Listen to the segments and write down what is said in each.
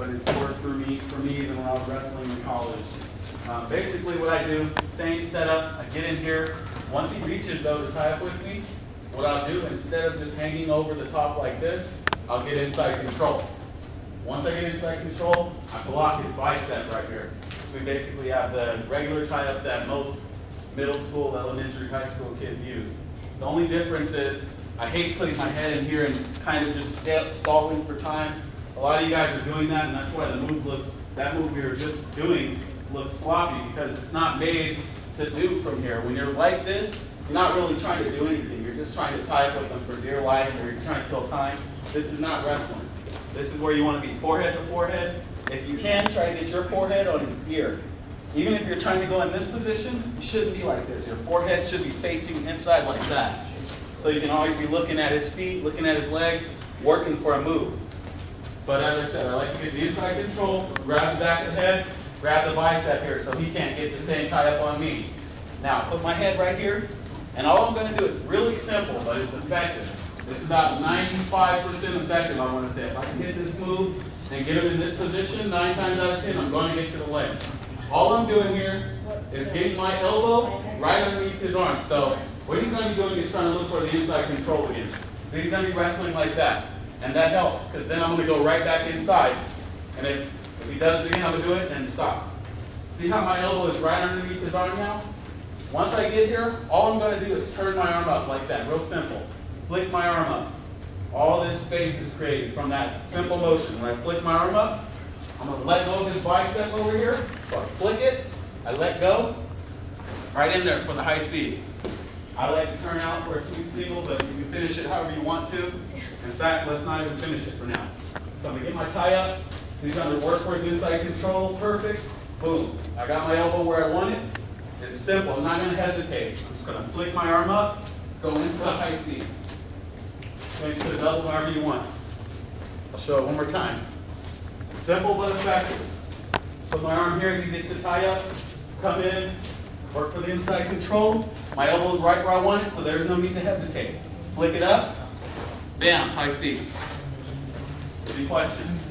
but it's worked for me even when I was wrestling in college. Basically what I do, same setup, I get in here. Once he reaches though to tie up with me, what I'll do, instead of just hanging over the top like this, I'll get inside control. Once I get inside control, I block his bicep right here. So we basically have the regular tie-up that most middle school, elementary, high school kids use. The only difference is I hate putting my head in here and kind of just stalling for time. A lot of you guys are doing that, and that's why the move looks, that move we were just doing looks sloppy, because it's not made to do from here. When you're like this, you're not really trying to do anything. You're just trying to tie up with them for dear life, or you're trying to kill time. This is not wrestling. This is where you want to be forehead to forehead. If you can, try to get your forehead on his ear. Even if you're trying to go in this position, you shouldn't be like this. Your forehead should be facing inside like that. So you can always be looking at his feet, looking at his legs, working for a move. But as I said, I like to get the inside control, grab the back of the head, grab the bicep here so he can't get the same tie up on me. Now, put my head right here, and all I'm going to do, it's really simple, but it's effective. It's about 95% effective, I want to say. If I can hit this move and get him in this position, 9 times out of 10, I'm going to get to the legs. All I'm doing here is getting my elbow right underneath his arm. So what he's going to be doing is trying to look for the inside control again. So he's going to be wrestling like that. And that helps, because then I'm going to go right back inside. And if he does it again, I'm going to do it and stop. See how my elbow is right underneath his arm now? Once I get here, all I'm going to do is turn my arm up like that, real simple. Flick my arm up. All this space is created from that simple motion. When I flick my arm up, I'm going to let go of this bicep over here. So I flick it, I let go, right in there for the high C. I like to turn out for a sweep single, but you can finish it however you want to. In fact, let's not even finish it for now. So I'm going to get my tie up. He's going to work for his inside control. Perfect. Boom. I got my elbow where I want it. It's simple. I'm not going to hesitate. I'm just going to flick my arm up, go in for the high C. Change to the double however you want. I'll show it one more time. Simple but effective. Put my arm here, he gets to tie up, come in, work for the inside control. My elbow's right where I want it, so there's no need to hesitate. Flick it up, bam, high C. Any questions?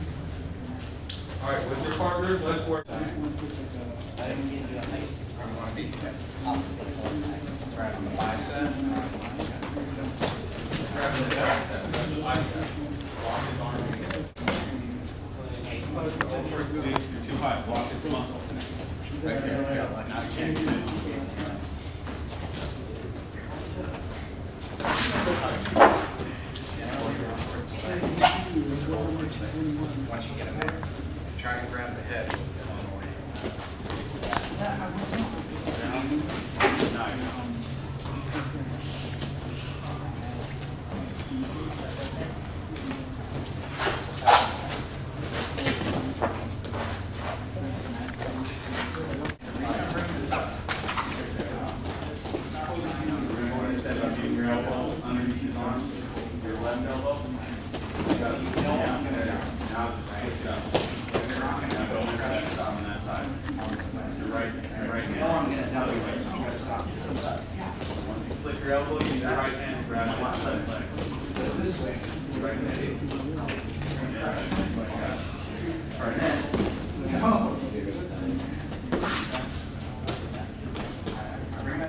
All right, with your partners, let's work. I didn't get you, I think it's from one of these guys. Grab on the bicep. Grab the bicep, grab the bicep. Lock his arm again. You're too high, block his muscle. Right here, yeah, not changing it. Once you get him there, try to grab the head. Nice.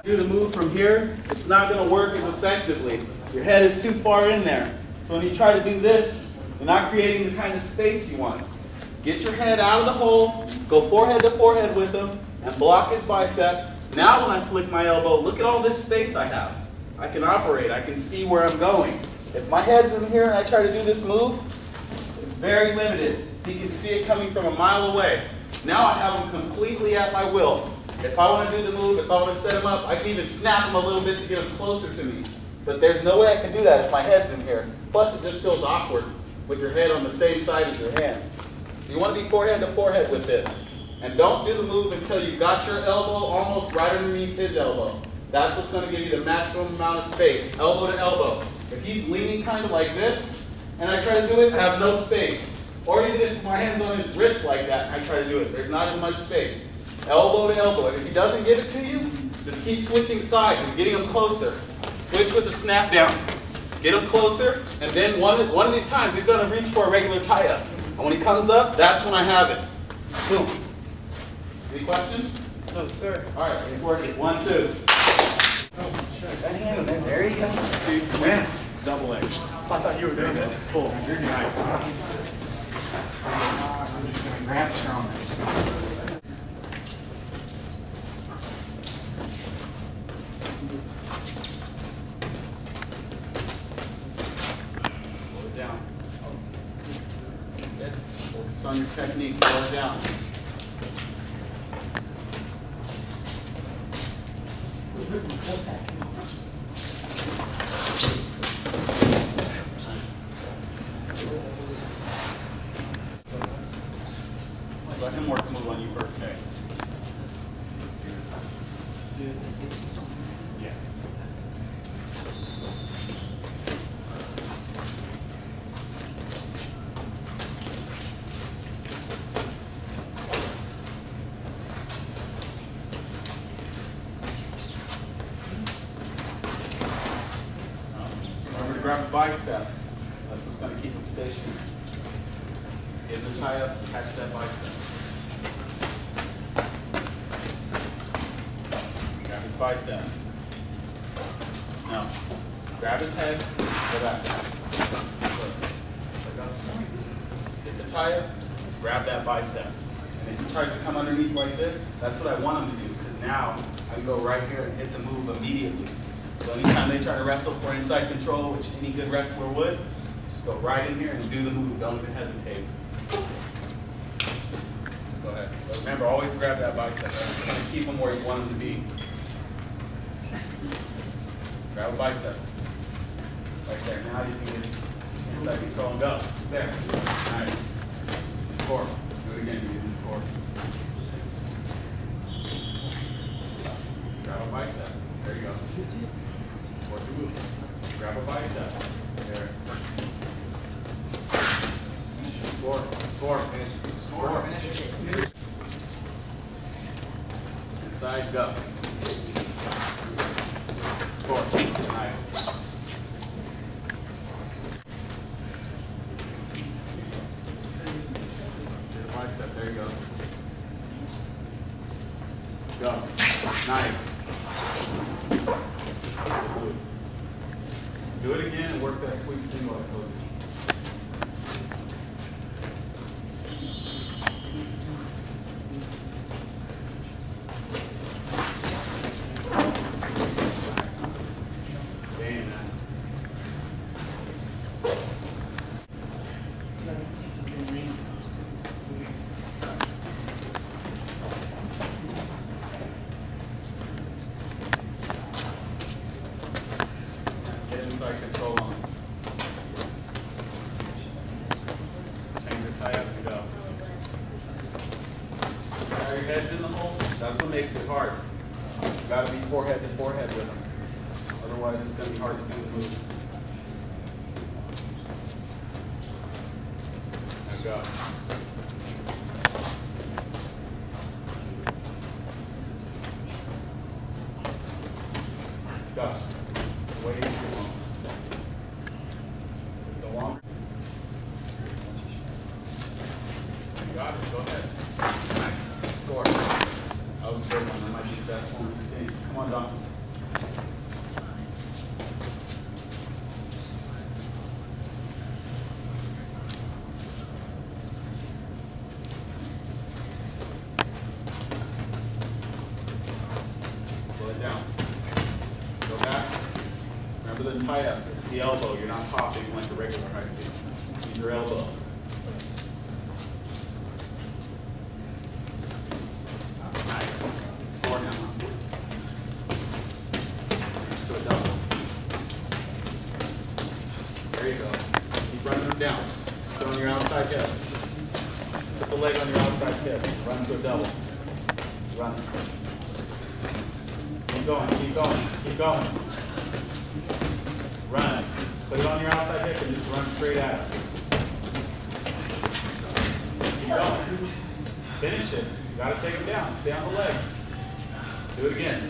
Do the move from here, it's not going to work as effectively. Your head is too far in there. So when you try to do this, you're not creating the kind of space you want. Get your head out of the hole, go forehead to forehead with him, and block his bicep. Now when I flick my elbow, look at all this space I have. I can operate, I can see where I'm going. If my head's in here and I try to do this move, it's very limited. He can see it coming from a mile away. Now I have him completely at my will. If I want to do the move, if I want to set him up, I can even snap him a little bit to get him closer to me. But there's no way I can do that if my head's in here. Plus it just feels awkward with your head on the same side as your hand. So you want to be forehead to forehead with this. And don't do the move until you got your elbow almost right underneath his elbow. That's what's going to give you the maximum amount of space, elbow to elbow. If he's leaning kind of like this, and I try to do it, I have no space. Or even if my hand's on his wrist like that, and I try to do it, there's not as much space. Elbow to elbow. And if he doesn't give it to you, just keep switching sides and getting him closer. Switch with the snap down. Get him closer, and then one of these times he's going to reach for a regular tie-up. And when he comes up, that's when I have it. Boom. Any questions? No, sir. All right, it's working. 1, 2. Oh, sure. There you go. See, swing. Double leg. I thought you were doing it. Cool. You're nice. I'm just going to grab stronger. Slow it down. Good. Focus on your technique. Slow it down. Let him work the move on you first, okay? Yeah. Remember to grab a bicep. That's what's going to keep him stationary. Get the tie up, catch that bicep. Grab his bicep. Now, grab his head, go back. Get the tie up, grab that bicep. And if he tries to come underneath like this, that's what I want him to do, because now I can go right here and hit the move immediately. So anytime they try to wrestle for inside control, which any good wrestler would, just go right in here and do the move. Don't even hesitate. Go ahead. But remember, always grab that bicep. That's going to keep him where you want him to be. Grab a bicep. Right there. Now you can get inside control and go. There. Nice. Score. Do it again. You do the score. Grab a bicep. There you go. Work the move. Grab a bicep. There. Score. Score. Finish. Score. Finish. Inside, go. Score. Nice. Get a bicep. There you go. Go. Nice. Do it again and work that sweep single I told you. Damn, man. Get inside control on it. Change your tie up and go. Now your head's in the hole. That's what makes it hard. You gotta be forehead to forehead with them. Otherwise, it's gonna be hard to do the move. Now go. Go. Way too long. The longer. You got it. Go ahead. Nice. Score. That was a good one. That might be the best one we've seen. Come on, Don. Slow it down. Go back. Remember the tie up. It's the elbow. You're not popping like a regular high seat. Use your elbow. Nice. Score now. To a double. There you go. Keep running them down. Put on your outside hip. Put the leg on your outside hip. Run to a double. Run. Keep going, keep going, keep going. Run. Put it on your outside hip and just run straight at it. Keep going. Finish it. You gotta take him down. Stay on the leg. Do it again.